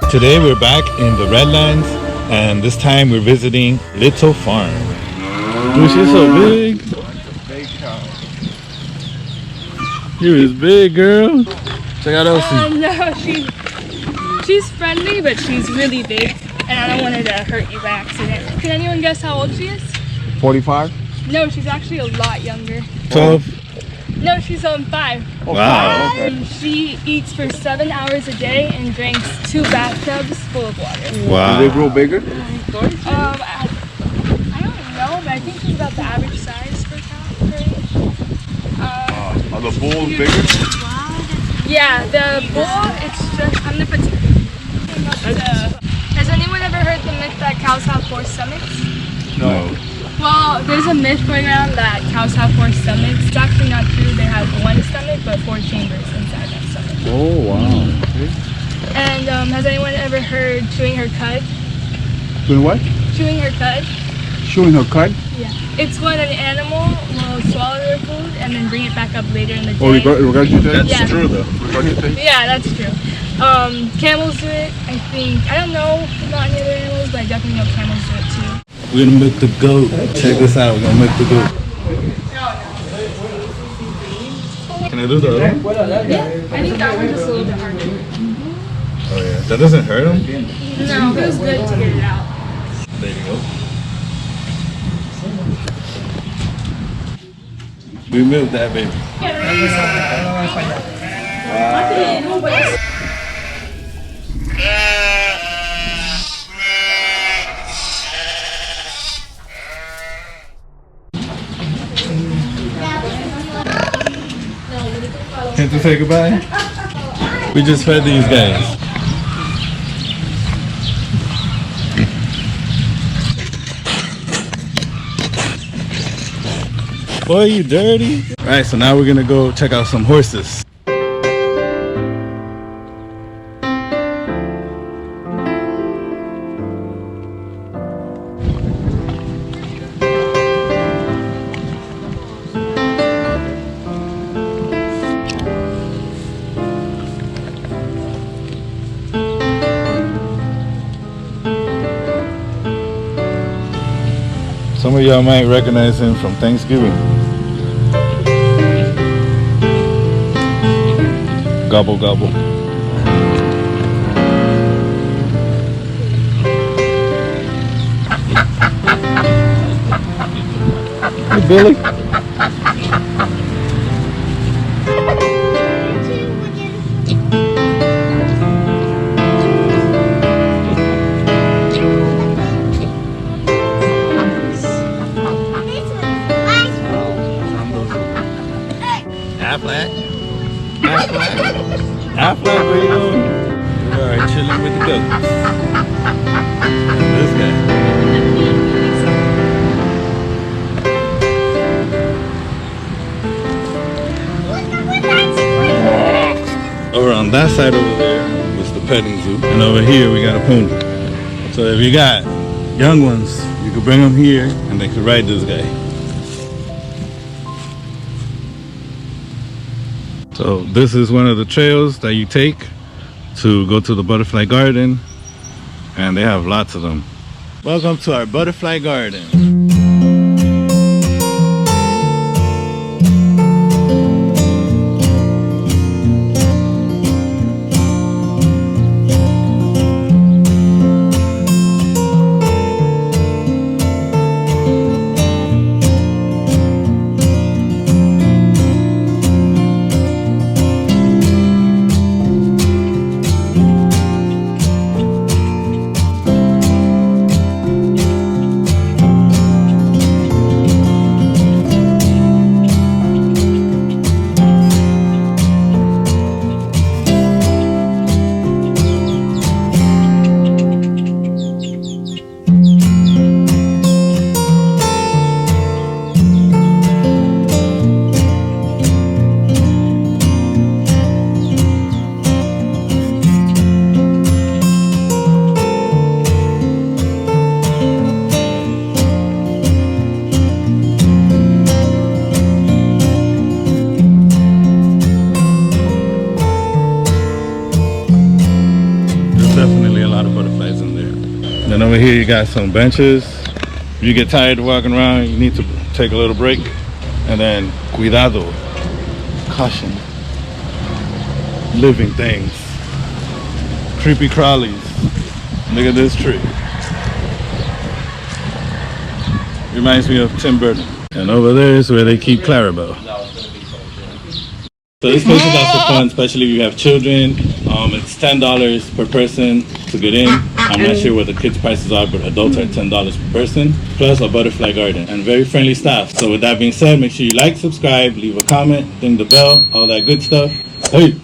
Today we're back in the Redlands, and this time we're visiting Little Farm. Dude, she's so big. Big cow. You is big, girl. Check out Elsie. No, she's friendly, but she's really big, and I don't want her to hurt you by accident. Can anyone guess how old she is? 45? No, she's actually a lot younger. 12. No, she's 5. Oh, Wow. Okay. She eats for 7 hours a day and drinks 2 bathtubs full of water. Wow. Do they grow bigger? I don't know, but I think she's about the average size for cow for age. Are the bulls bigger? Yeah, the bull, it's just, I'm gonna put has anyone ever heard the myth that cows have 4 stomachs? No. Well, there's a myth going around that cows have 4 stomachs. It's actually not true. They have 1 stomach, but 4 chambers inside that stomach. Oh, wow. And has anyone ever heard chewing her cud? Doing what? Chewing her cud? Chewing her cud? Yeah. It's when an animal will swallow their food and then bring it back up later in the day. Oh, regurgitate? Yeah. True though. Regurgitate? Yeah, that's true. Camels do it, I think. I don't know about any other animals, but I definitely know camels do it too. We're gonna make the goat. Check this out. We're gonna make the goat. Can I do the other one? Yeah, I think that one's just a little bit harder. Oh yeah. That doesn't hurt him? No, it was good to get it out. There you go. We milked that baby. Can't you say goodbye? We just fed these guys. Boy, you dirty. All right, so now we're gonna go check out some horses. Some of y'all might recognize him from Thanksgiving. Gobble gobble. Hey Billy. Half flat. Half flat. Half flat, where you going? Alright, chilling with the goats. And this guy. Over on that side over there was the petting zoo. And over here we got a pony. So if you got young ones, you could bring them here and they could ride this guy. So this is one of the trails that you take to go to the butterfly garden, and they have lots of them. Welcome to our butterfly garden. definitely a lot of butterflies in there. Then over here you got some benches. If you get tired of walking around, you need to take a little break. And then cuidado, caution, living things, creepy crawlies. Look at this tree. Reminds me of Tim Burton. And over there is where they keep Clarabelle. So this place is also fun, especially if you have children. It's $10 per person to get in. I'm not sure what the kids' prices are, but adults are $10 per person, plus a butterfly garden and very friendly staff. So with that being said, make sure you like, subscribe, leave a comment, ding the bell, all that good stuff. Hey!